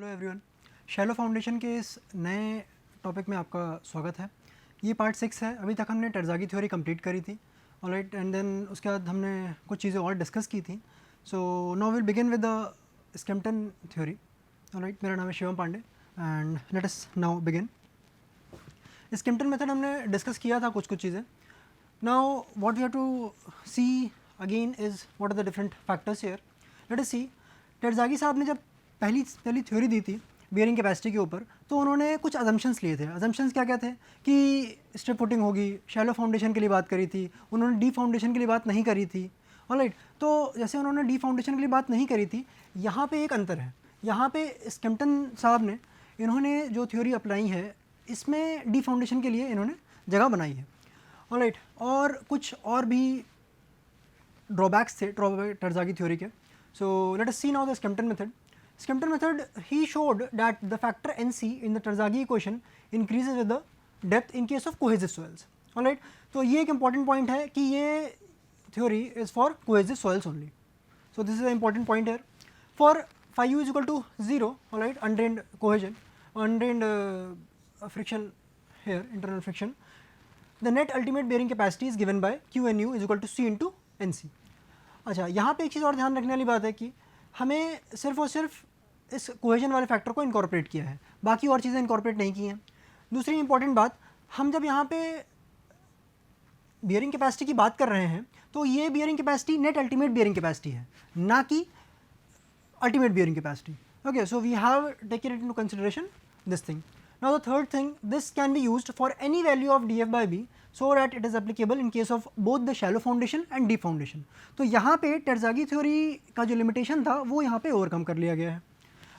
Hello everyone, shallow foundation के इस नए टॉपिक में आपका स्वागत है। ये पार्ट 6 है। अभी तक हमने टेरज़ागी थ्योरी कंप्लीट करी थी, ऑलराइट, एंड देन उसके बाद हमने कुछ चीज़ें और डिस्कस की थी। So now will begin with the Skempton theory. Alright, मेरा नाम है Shivam Pandey and let us now begin. Skempton method हमने डिस्कस किया था कुछ चीज़ें। Now what we have to see again is what are the different factors here. Let us see, Terzaghi साहब ने जब पहली थ्योरी दी थी बियरिंग कैपेसिटी के ऊपर, तो उन्होंने कुछ अजम्पशंस लिए थे। अजम्पशंस क्या क्या थे कि स्ट्रिप फुटिंग होगी, शैलो फाउंडेशन के लिए बात करी थी, उन्होंने डी फाउंडेशन के लिए बात नहीं करी थी। ऑलराइट, तो जैसे उन्होंने डी फाउंडेशन के लिए बात नहीं करी थी, यहाँ पे एक अंतर है। यहाँ पे स्किम्पटन साहब ने इन्होंने जो थ्योरी अप्लाई है इसमें डी फाउंडेशन के लिए इन्होंने जगह बनाई है। ऑलराइट, और कुछ और भी ड्रॉबैक्स थे टेरज़ागी थ्योरी के। So let us see now the Skempton method. Skempton method, he showed that the factor NC in the Terzaghi equation increases with the depth in case of cohesive soils. Alright, तो ये एक important point है कि ये theory is for cohesive soils only. So this is an important point here. For phi u is equal to 0, alright, undrained cohesion, undrained friction here, internal friction, the net ultimate bearing capacity is given by Q n u is equal to C into NC. अच्छा, यहाँ पे एक चीज़ और ध्यान रखने वाली बात है कि हमें सिर्फ और सिर्फ इस कोहेजन वाले फैक्टर को इनकॉर्पोरेट किया है, बाकी और चीज़ें इनकॉर्पोरेट नहीं की हैं। दूसरी इंपॉर्टेंट बात, हम जब यहाँ पे बियरिंग कैपेसिटी की बात कर रहे हैं तो ये bearing capacity net ultimate bearing capacity है, ना कि ultimate bearing capacity. Okay, so we have taken it into consideration this thing. Now the third thing, this can be used for any value of df by b so that it is applicable in case of both the shallow foundation and deep foundation. तो यहाँ पे टेरज़ागी theory का जो limitation था वो यहाँ पे overcome कर लिया गया है.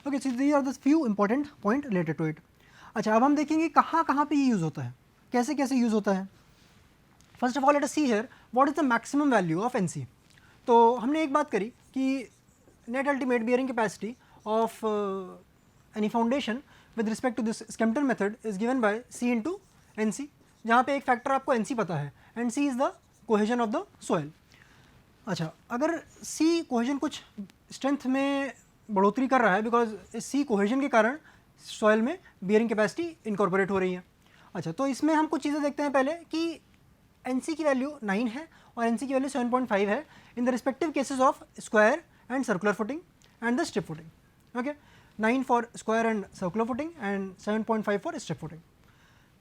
Okay, so these are the few important point related to it. अच्छा, अब हम देखेंगे कहाँ कहाँ पे ये यूज़ होता है, कैसे कैसे यूज़ होता है. First of all let us see here what is the maximum value of NC. तो हमने एक बात करी कि net ultimate bearing capacity of any foundation with respect to this Skempton method is given by C into NC, जहाँ पे एक factor आपको NC पता है and C is the cohesion of the soil. अच्छा, अगर C cohesion कुछ strength में बढ़ोतरी कर रहा है बिकॉज इस C cohesion के कारण सॉइल में बियरिंग कैपेसिटी इनकॉर्पोरेट हो रही है. अच्छा, तो इसमें हम कुछ चीज़ें देखते हैं पहले कि NC की वैल्यू 9 है और NC की वैल्यू 7.5 है in the respective cases of square and circular footing and the strip footing. Okay, 9 for square and circular footing and 7.5 for strip footing.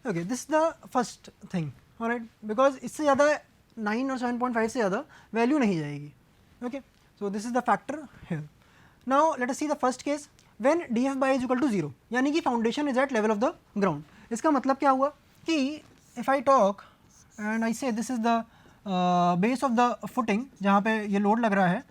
Okay, this is the first thing, alright, because इससे ज़्यादा 9 और 7.5 से ज़्यादा value नहीं जाएगी. Okay, so this is the factor here. Now let us see the first case when df by is equal to 0, यानी कि foundation is at level of the ground. इसका मतलब क्या हुआ कि if I talk and I say this is the base of the footing जहाँ पे ये लोड लग रहा है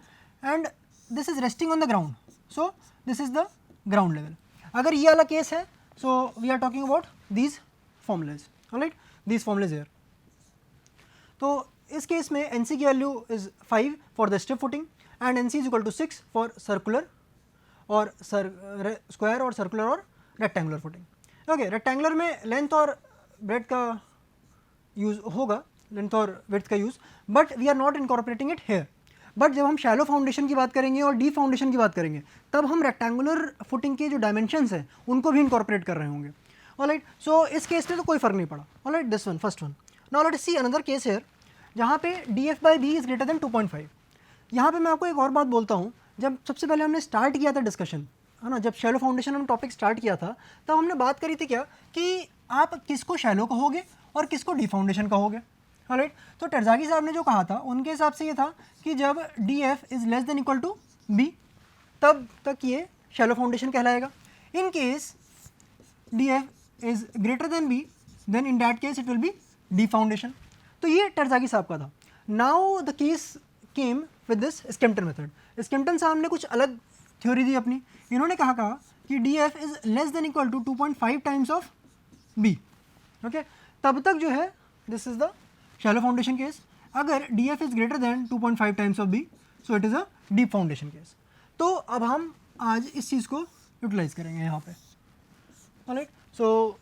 and this is resting on the ground, so this is the ground level. अगर ये वाला केस है so we are talking about these formulae, all right, these formulae here. तो इस केस में एनसी की value is 5 for the strip footing and NC is equal to 6 for circular और square और सर्कुलर और रेक्टेंगुलर फुटिंग. ओके, रेक्टेंगुलर में length और breadth का यूज़ होगा, लेंथ और ब्रेथ का use, but we are not incorporating it here. But जब हम शैलो फाउंडेशन की बात करेंगे और डी फाउंडेशन की बात करेंगे तब हम रेक्टेंगुलर फुटिंग के जो डायमेंशंस हैं उनको भी इनकॉर्पोरेट कर रहे होंगे. ऑलराइट, सो इस केस में तो कोई फर्क नहीं पड़ा. Alright, this one, first one. Now let us see another case here जहाँ पे df by b is greater than 2.5. यहाँ पे मैं आपको एक और बात बोलता हूँ, जब सबसे पहले हमने स्टार्ट किया था डिस्कशन, है ना, जब शैलो फाउंडेशन हम टॉपिक स्टार्ट किया था तब हमने बात करी थी क्या कि आप किसको शैलो कहोगे और किसको डी फाउंडेशन कहोगे. ऑलराइट, तो टेरज़ागी साहब ने जो कहा था उनके हिसाब से ये था कि जब df is less than equal to b तब तक ये शैलो फाउंडेशन कहलाएगा. In case df is greater than b then in that case it will be deep foundation. तो ये टेरज़ागी साहब का था. Now the case came with this Skempton method. Skempton साहब ने कुछ अलग थ्योरी दी अपनी. इन्होंने कहा कि df is less than equal to 2.5 times of b. Okay, तब तक जो है this is the shallow foundation case. अगर df is greater than 2.5 times of b so it is a deep foundation case. तो अब हम आज इस चीज़ को यूटिलाइज करेंगे यहाँ पे. ऑलराइट, सो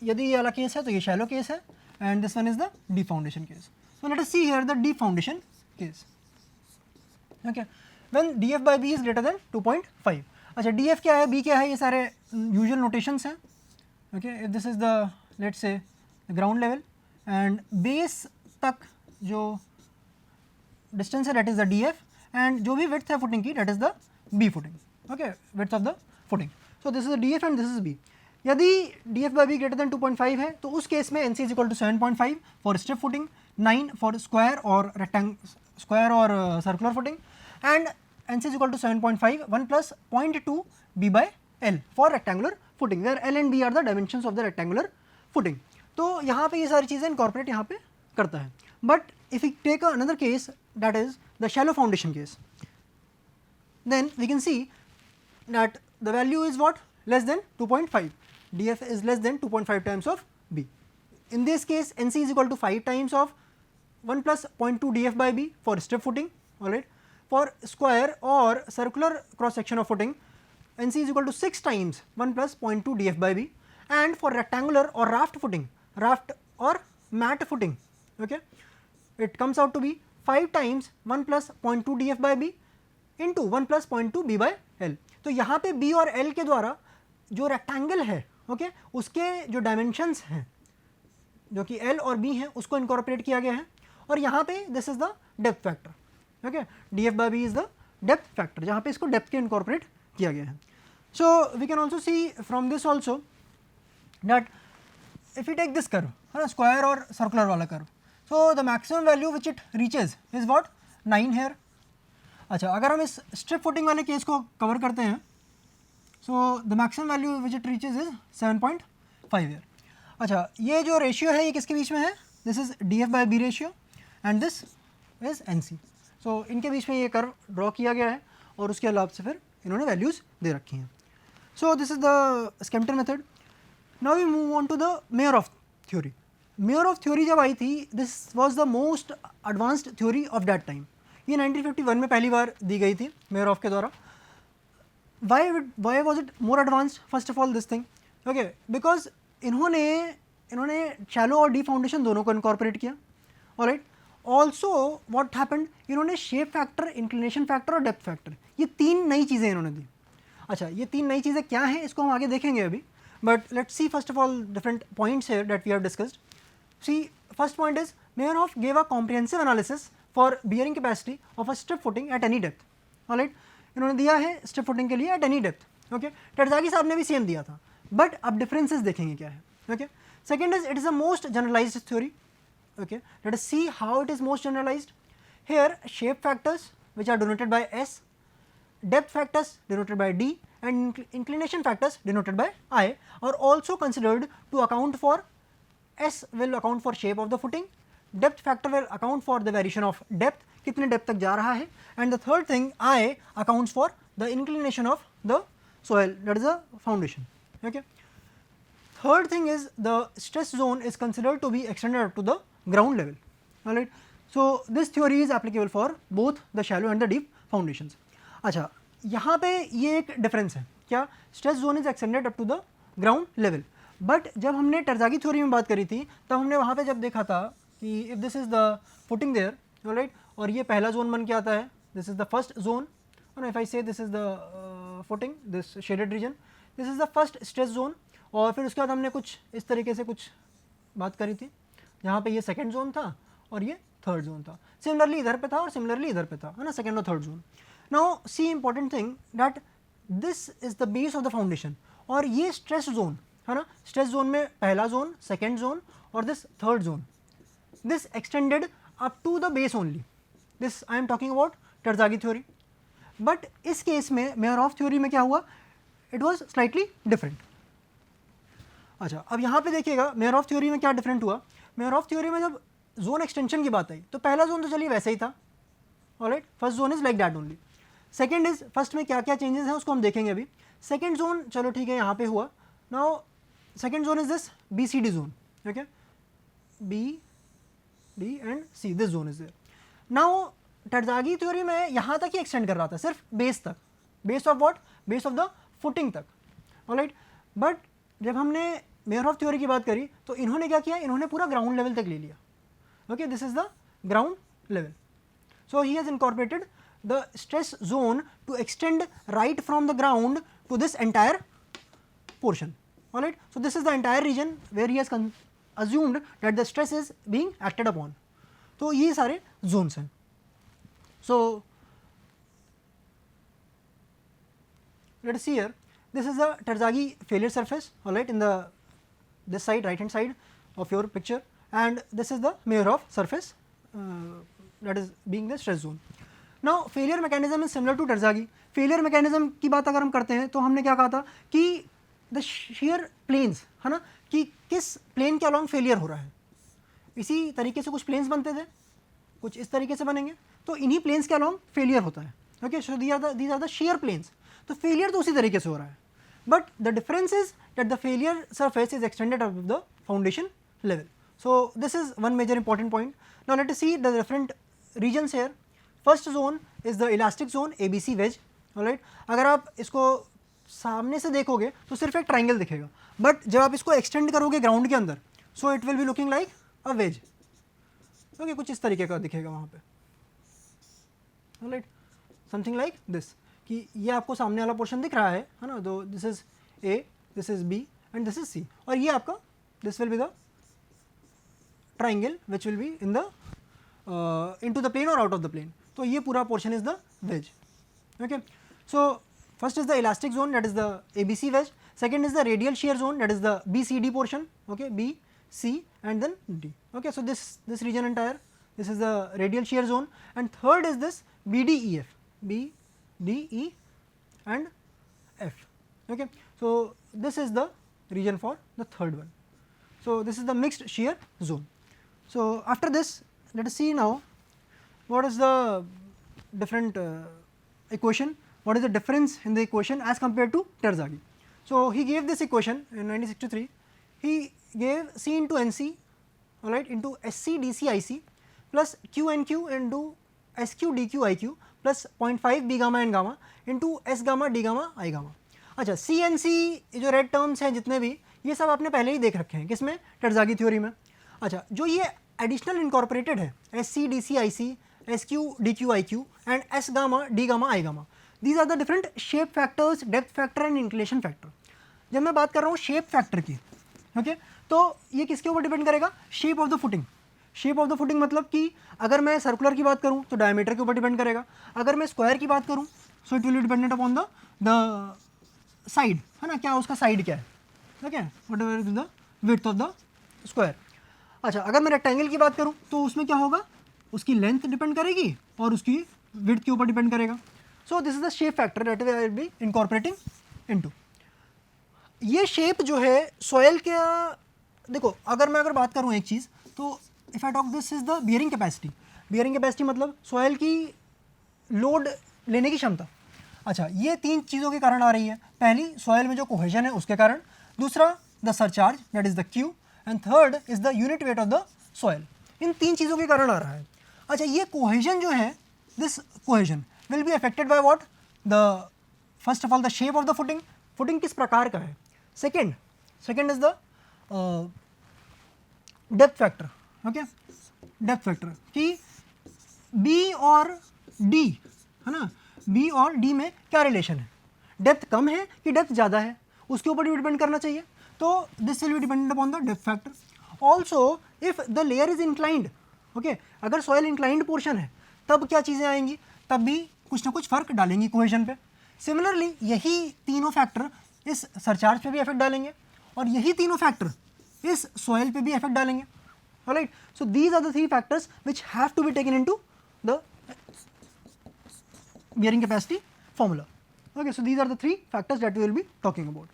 यदि ये वाला केस है तो ये शैलो केस है and this one is the deep foundation case. So let us see here the deep foundation case. Okay, when df by b is greater than 2.5. अच्छा DF क्या है, B क्या है, ये सारे यूजुअल नोटेशंस हैं. Okay, if this is the let's say ground level and base तक जो डिस्टेंस है that is the DF, and जो भी विड्थ है फुटिंग की that is the B footing. Okay, width of the footing. So this is the DF and this is B. यदि DF by B greater than 2.5 है तो उस case में NC is equal to 7.5 for strip footing, 9 for square और square और circular footing, and NC is equal to 7.5 1 plus 0.2 B by L for rectangular footing, where L and B are the dimensions of the rectangular footing. तो यहाँ पे ये सारी चीज़ें incorporate यहाँ पे करता है. But if you take another case that is the shallow foundation case, then we can see that the value is what, less than 2.5. DF is less than 2.5 times of B. In this case NC is equal to 5 times of 1 plus 0.2 DF by B for strip footing. Alright, for square or circular cross section of footing NC is equal to 6 times 1 plus 0.2 DF by B, and for rectangular or raft footing, raft or mat footing, okay, it comes out to be 5 times 1 plus 0.2 DF by B into 1 plus 0.2 B by L. तो यहाँ पे B और L के द्वारा जो rectangle है okay उसके जो डायमेंशंस हैं जो कि L और B हैं उसको इनकॉर्पोरेट किया गया है, और यहाँ पे this is the depth factor. Okay, DF by B is the depth factor जहाँ पे इसको डेप्थ के इनकॉर्पोरेट किया गया है. So we can also see from this also that if you take this curve है ना, स्क्वायर और सर्कुलर वाला curve, so the maximum value which it reaches is what 9 here. अच्छा, अगर हम इस स्ट्रिप फुटिंग वाले केस को कवर करते हैं, सो the maximum value which it reaches is 7.5 year. अच्छा, ये जो रेशियो है ये किसके बीच में है, this is DF by B ratio and this is NC. सो इनके बीच में ये कर्व ड्रॉ किया गया है और उसके अलावा से फिर इन्होंने वैल्यूज़ दे रखी हैं. So this is the Skempton method. Now we move on to the Meyerhof theory. Meyerhof theory जब आई थी, this was the most advanced theory of that time. ये 1951 में पहली बार दी गई थी मेयर ऑफ के द्वारा. Why was it more advanced? First of all this thing, okay, because इन्होंने शैलो और डीप फाउंडेशन दोनों को इनकॉर्पोरेट किया. ऑलराइट, ऑल्सो व्हाट हैपेंड, इन्होंने शेप फैक्टर, इंक्लिनेशन फैक्टर और डेप्थ फैक्टर, ये 3 नई चीज़ें इन्होंने दी. अच्छा, ये 3 नई चीज़ें क्या हैं इसको हम आगे देखेंगे अभी, but let's see first of all different points here that we have discussed. See, first point is Meyerhof gave a comprehensive analysis for bearing capacity of a strip footing at any depth. All right, इन्होंने दिया है strip footing के लिए at any depth. Okay, Terzaghi साहब ने भी same दिया था, बट अब डिफरेंसेस देखेंगे क्या है. Okay, second is it is a most generalized theory. Okay, let us see how it is most generalized. Here shape factors which are denoted by S, depth factors denoted by D, and inclination factors denoted by I are also considered to account for. S will account for shape of the footing, depth factor will account for the variation of depth, कितने depth तक जा रहा है, and the third thing I accounts for the inclination of the soil, that is the foundation. Okay, third thing is the stress zone is considered to be extended up to the ground level. All right, so this theory is applicable for both the shallow and the deep foundations. अच्छा, यहाँ पे ये एक difference है क्या, stress zone is extended up to the ground level. But जब हमने टरज़ागी theory में बात करी थी तब हमने वहाँ पे जब देखा था कि if this is the footing there, right, और ये पहला जोन बन के आता है, this is the first zone, और if I say this is the footing, this shaded region, this is the first stress zone. और फिर उसके बाद हमने कुछ इस तरीके से कुछ बात करी थी जहाँ पे ये सेकेंड जोन था और ये थर्ड जोन था. सिमिलरली इधर पे था और सिमिलरली इधर पे था, है ना, सेकेंड और third zone. Now see important thing that this is the base of the foundation, और ये स्ट्रेस जोन है ना, स्ट्रेस जोन में पहला जोन, सेकेंड जोन और this third zone, this extended up to the base only. This I am talking about Terzaghi theory. But इस case में Meyerhof theory में क्या हुआ, इट वॉज स्लाइटली डिफरेंट. अच्छा, अब यहाँ पे देखिएगा मेयर ऑफ थ्योरी में क्या डिफरेंट हुआ. मेयर ऑफ थ्योरी में जब जोन एक्सटेंशन की बात आई तो पहला जोन तो चलिए वैसे ही था, alright, first zone is like that only. Second is first में क्या क्या चेंजेस हैं उसको हम देखेंगे अभी. सेकंड जोन चलो ठीक है यहाँ पे हुआ. Now second zone is this BCD zone. Okay, B, D and C, this zone is there. Now Terzaghi theory में यहाँ तक ही एक्सटेंड कर रहा था, सिर्फ बेस तक, base of what, base of the footing तक, ऑलराइट. बट जब हमने मेयर ऑफ थ्योरी की बात करी तो इन्होंने क्या किया, इन्होंने पूरा ग्राउंड लेवल तक ले लिया. Okay, this is the ground level. So he has incorporated the stress zone to extend right from the ground to this entire portion. Alright. So, this is the entire region where he has assumed that the stress is being acted upon. तो ये सारे zones हैं. So, let us see here, this is the Terzaghi failure surface, alright, in the this side, right hand side of your picture, and this is the Meyerhof surface that is being the stress zone. Now failure mechanism is similar to Terzaghi. Failure mechanism की बात अगर हम करते हैं तो हमने क्या कहा था कि the shear planes, है ना, कि किस प्लेन के अलॉन्ग फेलियर हो रहा है. इसी तरीके से कुछ प्लेन्स बनते थे, कुछ इस तरीके से बनेंगे, तो इन्हीं प्लेन्स के अलॉन्ग फेलियर होता है. Okay, so these are the shear planes. तो फेलियर तो उसी तरीके से हो रहा है, but the difference is that the failure surface is extended above the foundation level. So this is one major important point. Now let us see the different regions here. First zone is the elastic zone ABC wedge. All right, अगर आप इसको सामने से देखोगे तो सिर्फ एक triangle दिखेगा, बट जब आप इसको एक्सटेंड करोगे ग्राउंड के अंदर, so it will be looking like a wedge. Okay, कुछ इस तरीके का दिखेगा वहाँ पे. ऑलराइट, समथिंग लाइक दिस, कि ये आपको सामने वाला पोर्शन दिख रहा है ना, तो this is A, this is B and this is C, और ये आपका this will be the triangle which will be in the into the plane और आउट ऑफ द प्लेन. तो ये पूरा portion is the wedge. Okay, so first is the elastic zone, that is the ABC wedge. Second is the radial shear zone, that is the BCD portion. Okay, B, C and then D. Okay, so this region entire, this is the radial shear zone, and third is this BDEF, B, D, E and F. Okay, so this is the region for the third one. So this is the mixed shear zone. So after this, let us see now what is the different equation. What is the difference in the equation as compared to Terzaghi? So he gave this equation in 1963. He gave C into NC, alright, into SC DC IC plus Q NQ into SQ DQ IQ plus 0.5 B gamma and gamma into S gamma D gamma I gamma. अच्छा, C NC जो red terms हैं जितने भी, ये सब आपने पहले ही देख रखे हैं किसमें, टेर्जागी थ्योरी में. अच्छा, जो ये एडिशनल इनकॉर्पोरेटेड है SC DC IC, SQ DQ IQ and S gamma D gamma I gamma, these are the different shape factors, depth factor and inclination factor. जब मैं बात कर रहा हूँ शेप फैक्टर की, ओके, तो ये किसके ऊपर डिपेंड करेगा, shape of the footing. Shape of the footing मतलब कि अगर मैं सर्कुलर की बात करूँ तो डायमीटर के ऊपर डिपेंड करेगा, अगर मैं स्क्वायर की बात करूँ सो it will be dependent upon the side, है ना, क्या उसका साइड क्या है. Okay, what ever is the width of the square. अच्छा, अगर मैं रेक्टेंगल की बात करूँ तो उसमें क्या होगा, उसकी लेंथ डिपेंड करेगी और उसकी विड्थ के ऊपर डिपेंड करेगा. So this is the shape factor that we will be incorporating into. ये शेप जो है सॉयल के, देखो अगर बात करूँ एक चीज़, तो if I talk this is the bearing capacity. Bearing capacity मतलब सॉयल की लोड लेने की क्षमता. अच्छा, ये तीन चीज़ों के कारण आ रही है. पहली, सॉयल में जो कोहेजन है उसके कारण. दूसरा, the surcharge that is the Q, and third is the unit weight of the soil. इन तीन चीज़ों के कारण आ रहा है. अच्छा, ये कोहेजन जो है, this cohesion will be affected by what, the first of all the shape of the footing, footing किस प्रकार का है. second is the depth factor. okay, depth factor कि B और D, है ना, B और D में क्या रिलेशन है, डेप्थ कम है कि डेप्थ ज़्यादा है, उसके ऊपर भी डिपेंड करना चाहिए. तो this will be dependent upon the depth factor. Also if the layer is inclined, okay, अगर सॉइल इंक्लाइंड पोर्शन है तब क्या चीज़ें आएंगी, तब भी कुछ ना कुछ फर्क डालेंगी कोहेजन पे. सिमिलरली यही तीनों फैक्टर इस सरचार्ज पे भी इफेक्ट डालेंगे और यही तीनों फैक्टर इस सॉइल पे भी इफेक्ट डालेंगे. All right, so these are the three factors which have to be taken into the bearing capacity formula. Okay, so these are the three factors that we will be talking about.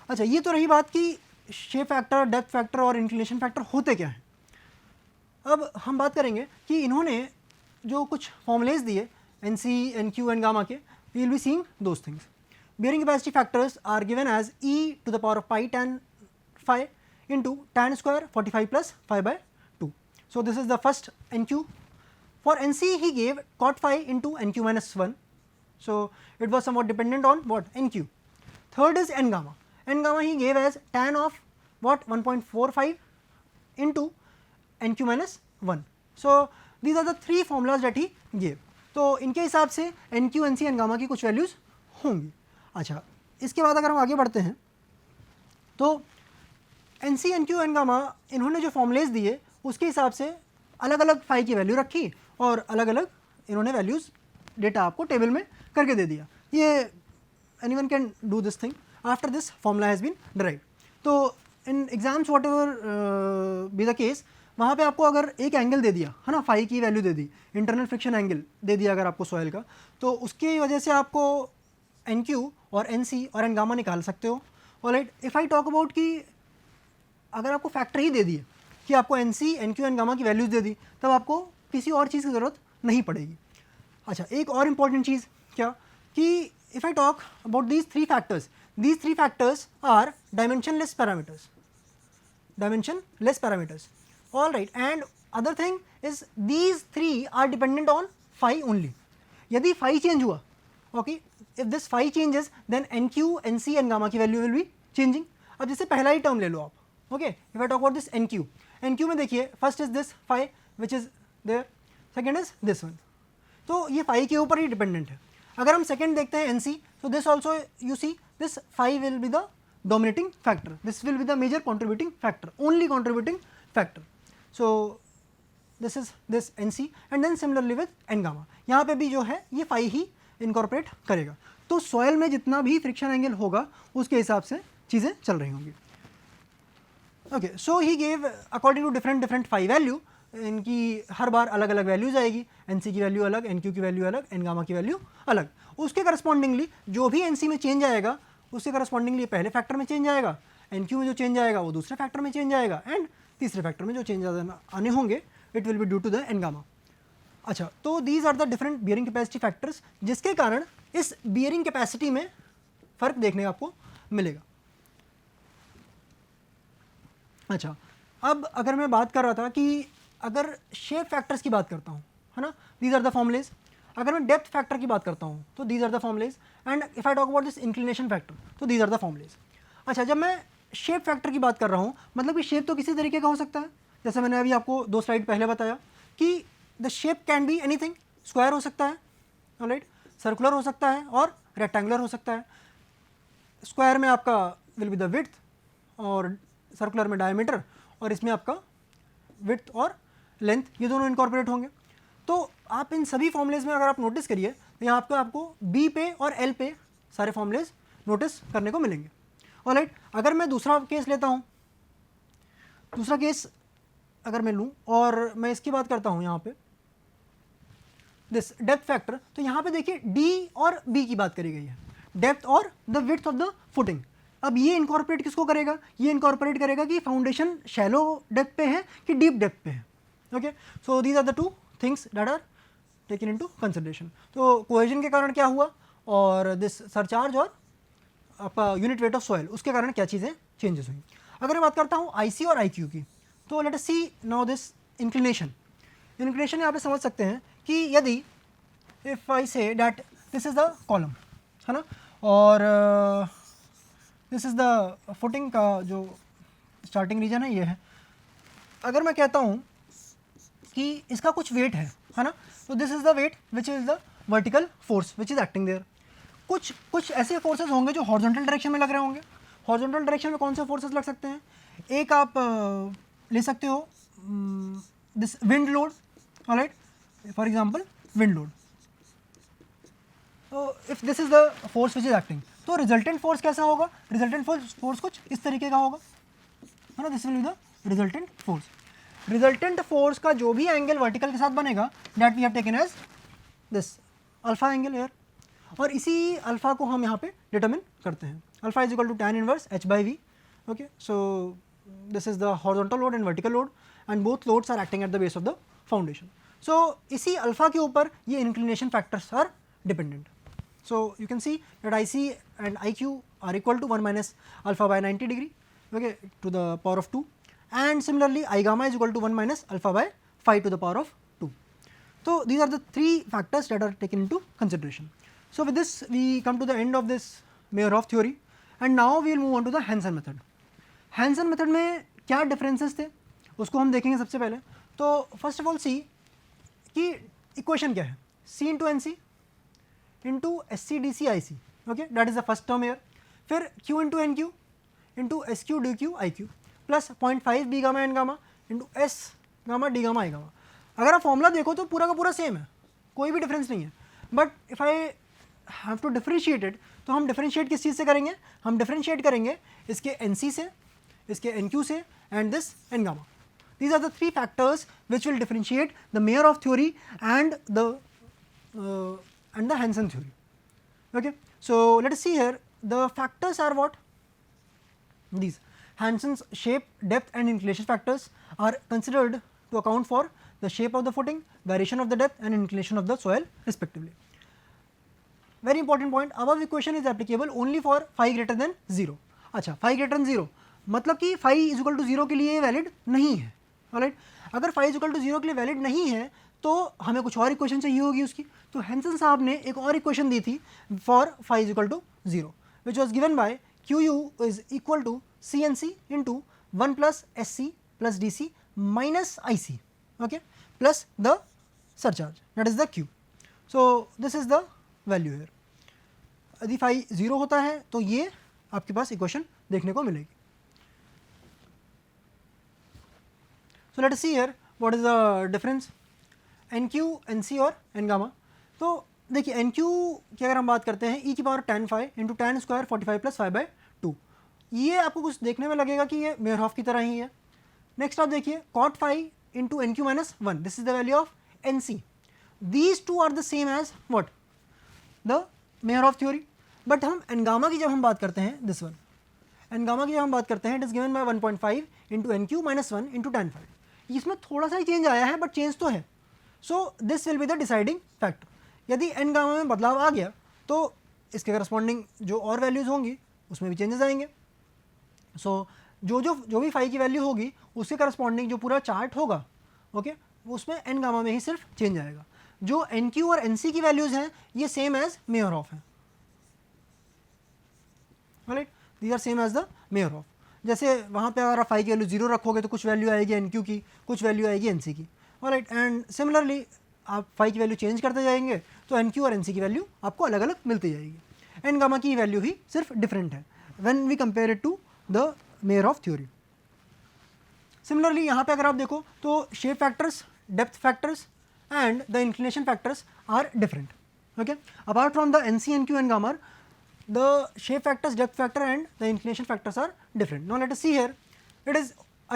अच्छा, ये तो रही बात कि shape factor, depth factor और inclination factor होते क्या हैं. अब हम बात करेंगे कि इन्होंने जो कुछ फॉर्मुलेज दिए NC, NQ and gamma के, we will be seeing those things. Bearing capacity factors are given as E to the power of pi tan phi into tan square 45 plus phi by 2. So this is the first NQ. For NC he gave cot phi into NQ minus 1. So it was somewhat dependent on what, NQ. Third is N gamma. N gamma he gave as tan of what, 1.45 into NQ minus 1. So these are the three formulas that he gave. तो इनके हिसाब से N Q N C N gamma की कुछ values होंगी। अच्छा, इसके बाद अगर हम आगे बढ़ते हैं तो N C N Q N gamma इन्होंने जो फॉर्मूलेज दिए उसके हिसाब से अलग अलग फाई की वैल्यू रखी और अलग अलग इन्होंने वैल्यूज़ डेटा आपको टेबल में करके दे दिया। ये anyone can do this thing after this formula has been derived. तो in exams whatever be the case, वहाँ पे आपको अगर एक एंगल दे दिया है ना, फाई की वैल्यू दे दी, इंटरनल फ्रिक्शन एंगल दे दिया अगर आपको सॉइल का, तो उसकी वजह से आपको एन क्यू और एन सी और एन गामा निकाल सकते हो। All right, if I talk about कि अगर आपको फैक्टर ही दे दिए कि आपको N C N Q N gamma की वैल्यूज़ दे दी, तब आपको किसी और चीज़ की ज़रूरत नहीं पड़ेगी। अच्छा, एक और इम्पॉर्टेंट चीज़ क्या कि if I talk about these three factors are dimensionless parameters, all right, and other thing is these three are dependent on phi only. यदि phi change हुआ, okay, if this phi changes then nq nc and gamma की value will be changing। अब जैसे पहला ही term ले लो आप, okay, if I talk about this nq में देखिए first is this phi which is there, second is this one, तो ये phi के ऊपर ही डिपेंडेंट है। अगर हम सेकेंड देखते हैं nc, so this also you see this phi will be the dominating factor, this will be the major contributing factor, only contributing factor। So this is this NC and then similarly with N gamma, यहाँ पे भी जो है ये phi ही incorporate करेगा। तो soil में जितना भी फ्रिक्शन एंगल होगा उसके हिसाब से चीज़ें चल रही होंगी। Okay, so he gave according to different phi value, इनकी हर बार अलग अलग वैल्यूज आएगी, NC की वैल्यू अलग, NQ की वैल्यू अलग, N गामा की वैल्यू अलग। उसके करस्पॉन्डिंगली जो भी NC में चेंज आएगा उसके करस्पॉन्डिंगली पहले फैक्टर में चेंज आएगा, NQ में जो चेंज आएगा वो दूसरे फैक्टर में चेंज आएगा, एंड तीसरे फैक्टर में जो चेंज आने होंगे it will be due to the N gamma. अच्छा, तो these are the different bearing capacity factors जिसके कारण इस बियरिंग कैपेसिटी में फ़र्क देखने को आपको मिलेगा। अच्छा, अब अगर मैं बात कर रहा था कि अगर शेप फैक्टर्स की बात करता हूँ, है ना, दीज आर द फॉर्मूलेज। अगर मैं डेप्थ फैक्टर की बात करता हूँ तो these are the formulae, and if I talk about this inclination factor तो दीज आर द फॉर्मूलेज। अच्छा, जब मैं शेप फैक्टर की बात कर रहा हूँ, मतलब कि शेप तो किसी तरीके का हो सकता है, जैसे मैंने अभी आपको 2 स्लाइड पहले बताया कि the shape can be anything, square हो सकता है, ऑलराइट, सर्कुलर हो सकता है और रेक्टेंगुलर हो सकता है। स्क्वायर में आपका विल बी द विड्थ और सर्कुलर में डायमीटर, और इसमें आपका विड्थ और लेंथ ये दोनों इनकॉर्पोरेट होंगे। तो आप इन सभी फॉर्मूलेज में अगर आप नोटिस करिए तो यहाँ पे आपको बी पे और एल पे सारे फॉर्मूलेज नोटिस करने को मिलेंगे। ऑलराइट, अगर मैं दूसरा केस लेता हूँ, दूसरा केस अगर मैं लूँ और मैं इसकी बात करता हूँ यहाँ पे दिस डेप्थ फैक्टर, तो यहाँ पे देखिए डी और बी की बात करी गई है, डेप्थ और the width of the footing. अब ये इनकॉर्पोरेट किसको करेगा, ये इनकॉर्पोरेट करेगा कि फाउंडेशन शैलो डेप्थ पे है कि डीप डेप्थ पे है। Okay, so these are the two things that are taken into consideration. तो कोहेजन के कारण क्या हुआ और दिस सरचार्ज और आपका यूनिट वेट ऑफ सॉइल उसके कारण क्या चीज़ें चेंजेस हुई। अगर मैं बात करता हूँ IC और IQ की, तो let us see now this inclination. Inclination यहाँ पे समझ सकते हैं कि यदि if I say that this is the column, है ना, और दिस इज़ द फुटिंग का जो स्टार्टिंग रीजन है ये है। अगर मैं कहता हूँ कि इसका कुछ वेट है ना, तो this is the weight which is the vertical force which is acting there. कुछ ऐसे फोर्सेस होंगे जो हॉरिजॉन्टल डायरेक्शन में लग रहे होंगे। हॉरिजॉन्टल डायरेक्शन में कौन से फोर्सेस लग सकते हैं, एक आप ले सकते हो this wind load, alright, for example wind load. तो if this is the force which is acting, तो रिजल्टेंट फोर्स कैसा होगा, रिजल्टेंट फोर्स कुछ इस तरीके का होगा, है ना, this will be the resultant force. Resultant force का जो भी एंगल वर्टिकल के साथ बनेगा that we have taken as this alpha angle here, और इसी अल्फा को हम यहाँ पे डिटरमिन करते हैं। Alpha is equal to tan inverse h/v। Okay, so this is the horizontal load and vertical load and both loads are acting at the base of the foundation. So इसी alpha के ऊपर ये inclination factors are dependent. So you can see that IC and IQ are equal to 1 minus alpha by 90 degree, okay, to the power of 2, and similarly I gamma is equal to 1 minus alpha by 5 to the power of 2. So these are the 3 factors that are taken into consideration. So with this we come to the end of this Mayer-Hoff theory, and now we will move on to the Hansen method. Hansen method में क्या differences थे उसको हम देखेंगे सबसे पहले। तो first of all सी कि इक्वेशन क्या है। C into N C into S C D C I C, okay, that is the first term here, फिर Q into N Q into S Q D Q I Q plus 0.5 B gamma N gamma into S gamma D gamma I gamma. अगर आप formula देखो तो पूरा का पूरा same है, कोई भी डिफरेंस नहीं है, but if I have to differentiate it, तो हम डिफरेंशिएट किस चीज़ से करेंगे, हम डिफरेंशिएट करेंगे इसके एन सी से, इसके एन क्यू से and this N gamma. These are the three factors which will differentiate the Mayerhof theory and the Hansen theory. Okay, so let us see here. The factors are what? These Hansen's shape, depth, and inclination factors are considered to account for the shape of the footing, variation of the depth, and inclination of the soil, respectively. Very important point. Above equation is applicable only for phi greater than 0. अच्छा, phi greater than 0 मतलब कि phi is equal to 0 के लिए valid नहीं है। Alright, अगर phi equal to 0 के लिए वैलिड नहीं है तो हमें कुछ और इक्वेशन चाहिए होगी उसकी, तो हैंसन साहब ने एक और इक्वेशन दी थी for phi equal to 0 which was given by QU is equal to CNC into 1 plus SC plus DC minus IC, okay, plus the surcharge that is the Q। So this is the value here. यदि phi 0 होता है तो ये आपके पास equation देखने को मिलेगी। So let us see here what is the difference NQ, NC और N गामा। तो देखिए NQ की अगर हम बात करते हैं e की power tan phi into tan square 45 plus 5/2, ये आपको कुछ देखने में लगेगा कि ये मेयरहॉफ की तरह ही है। नेक्स्ट आप देखिए cot phi into NQ minus 1, this is the value of NC। These two are the same as what, the Meyerhof theory. But हम N गामा की जब हम बात करते हैं, दिस वन N गामा की जब हम बात करते हैं, it is given by 1.5 into NQ minus 1 into tan phi। इसमें थोड़ा सा ही चेंज आया है बट चेंज तो है। So this will be the deciding factor. यदि एन गामा में बदलाव आ गया तो इसके करस्पॉन्डिंग जो और वैल्यूज़ होंगी उसमें भी चेंजेस आएंगे। सो जो भी फाई की वैल्यू होगी उसके करस्पॉन्डिंग जो पूरा चार्ट होगा, ओके, उसमें एन गामा में ही सिर्फ चेंज आएगा। जो एन क्यू और एन सी की वैल्यूज़ हैं ये सेम एज मेयरहॉफ है, right, these are same as the Meyerhof. जैसे वहाँ पे अगर आप फाई की वैल्यू 0 रखोगे तो कुछ वैल्यू आएगी एन क्यू की, कुछ वैल्यू आएगी एन सी की, ऑलराइट। एंड सिमिलरली आप फाई की वैल्यू चेंज करते जाएंगे तो एन क्यू और एन सी की वैल्यू आपको अलग अलग मिलती जाएगी। एन गामा की वैल्यू ही सिर्फ डिफरेंट है when we compare it to the Meyerhof theory. Similarly यहाँ पे अगर आप देखो तो shape factors, depth factors and the inclination factors are different, okay. Apart from the N C, N Q and gamma, the shape factors, depth factor and the inclination factors are different. Now let us see here, it is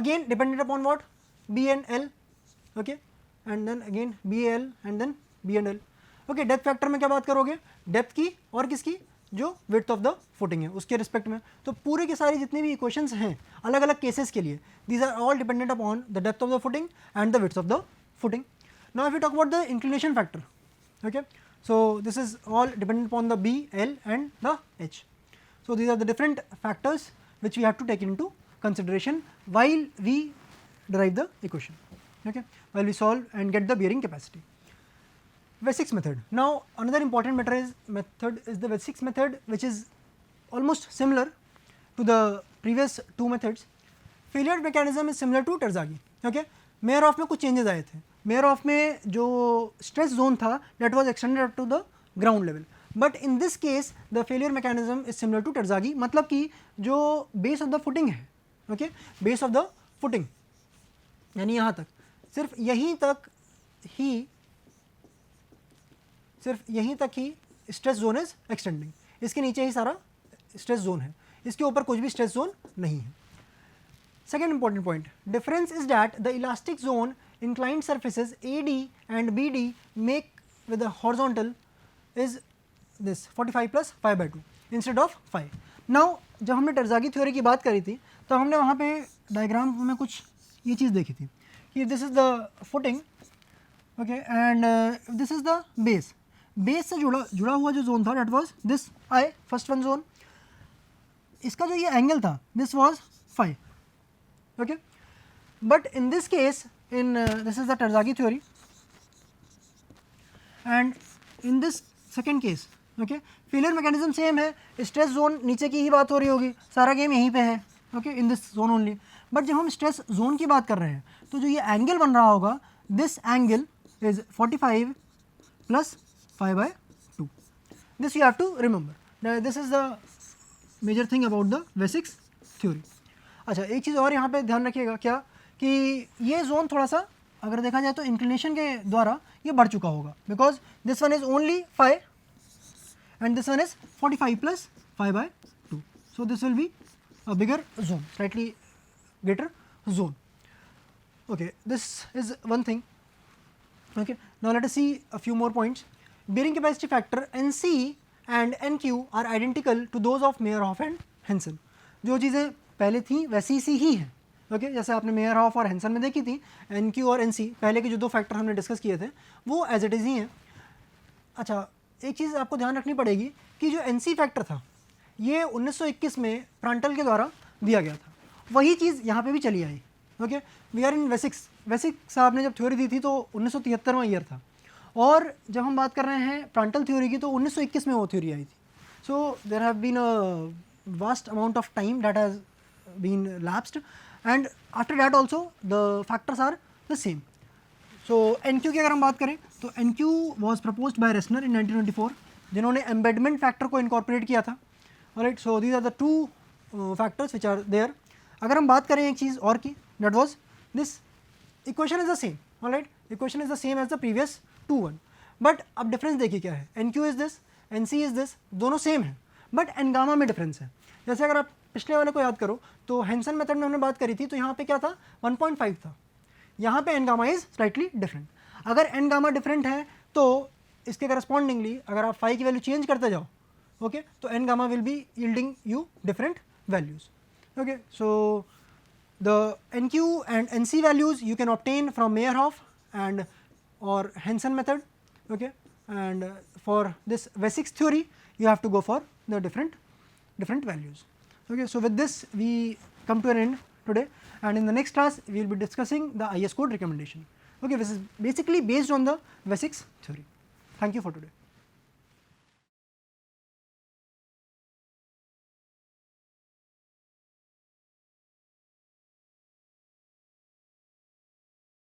again dependent upon what, B and L, okay, and then again B, L and then B and L, okay। depth factor में क्या बात करोगे, depth की और किसकी, जो width of the footing है उसके रिस्पेक्ट में। तो पूरे के सारे जितने भी इक्वेशंस हैं अलग अलग केसेस के लिए, these are all dependent upon the depth of the footing and the width of the footing. Now if we talk about the inclination factor, okay, so this is all dependent upon the B, L and the H. So these are the different factors which we have to take into consideration while we derive the equation, okay, while we solve and get the bearing capacity. Wessex method. Now another important method is the Wessex method, which is almost similar to the previous two methods. Failure mechanism is similar to Terzaghi, okay। मेयरहॉफ में कुछ changes आए थे। Meyerhof में जो stress zone था that was extended up to the ground level, but in this case the failure mechanism is similar to Terzaghi, मतलब कि जो बेस ऑफ द फुटिंग है, okay, base of the footing यानी यहाँ तक, सिर्फ यहीं तक ही स्ट्रेस जोन इज एक्सटेंडिंग, इसके नीचे ही सारा स्ट्रेस जोन है, इसके ऊपर कुछ भी स्ट्रेस जोन नहीं है। Second important point, difference is that the elastic zone inclined surfaces AD and BD make with the horizontal is this 45 plus 5/2 instead of 5. Now जब हमने टेर्ज़ागी थ्योरी की बात करी थी तो हमने वहाँ पे डायग्राम में कुछ ये चीज़ देखी थी कि this is the footing, okay, and this is the base. Base से जुड़ा हुआ जो जोन था that was this I first one zone, इसका जो ये एंगल था this was 5, okay, but in this case this is the Terzaghi theory and in this second case, okay, failure mechanism same है, stress zone नीचे की ही बात हो रही होगी, सारा गेम यहीं पे है, okay, in this zone only, but जब हम stress zone की बात कर रहे हैं तो जो ये एंगल बन रहा होगा, this angle is 45 plus phi by 2. This you have to remember. Now this is the major thing about the Wessex theory. अच्छा, एक चीज़ और यहाँ पे ध्यान रखिएगा क्या कि ये जोन थोड़ा सा अगर देखा जाए तो इंक्लिनेशन के द्वारा ये बढ़ चुका होगा, because this one is only 5 and this one is 45 plus 5 by 2. So this will be a bigger zone, slightly greater zone. Okay, this is one thing. Okay, now let us see a few more points. Bearing capacity factor NC and NQ are identical to those of Meyerhof and Henson. जो चीज़ें पहले थी वैसी सी ही हैं. Okay जैसे आपने मेयरहॉफ और Henson में देखी थी, NQ और NC पहले के जो दो फैक्टर हमने डिस्कस किए थे वो एज इट इज़ ही हैं. अच्छा, एक चीज़ आपको ध्यान रखनी पड़ेगी कि जो NC फैक्टर था ये 1921 में प्रांटल के द्वारा दिया गया था, वही चीज़ यहाँ पे भी चली आई. Okay, we are in Vesic's. Vesic's साहब ने जब थ्योरी दी थी तो 1973वां ईयर था, और जब हम बात कर रहे हैं प्रांटल थ्योरी की तो 1921 में वो थ्योरी आई थी. So there have been a vast amount of time that has been lapsed, and after that also the factors are the same. So NQ की अगर हम बात करें तो NQ was proposed by Resner in 1924, जिन्होंने embedment factor को incorporate किया था. Alright, so these are the two factors which are there. अगर हम बात करें एक चीज़ और की, that was this equation is the same. Alright, equation is the same as the previous 2-1, but अब difference देखिए क्या है. NQ is this, NC is this, दोनों same हैं, but n गामा में difference है. जैसे अगर आप पिछले वाले को याद करो तो हेंसन मेथड में हमने बात करी थी तो यहाँ पे क्या था 1.5 था, यहाँ पे n gamma is slightly different. अगर एन गामा डिफरेंट है तो इसके करस्पॉन्डिंगली अगर आप फाई की वैल्यू चेंज करते जाओ, ओके, तो n gamma will be yielding you different values. Okay, so the NQ and NC values you can obtain from Meyerhof and or Henson method. Okay, and for this Wessex theory you have to go for the different values. Okay, so with this we come to an end today, and in the next class we will be discussing the IS code recommendation. Okay, this is basically based on the Wessex theory. Thank you for today.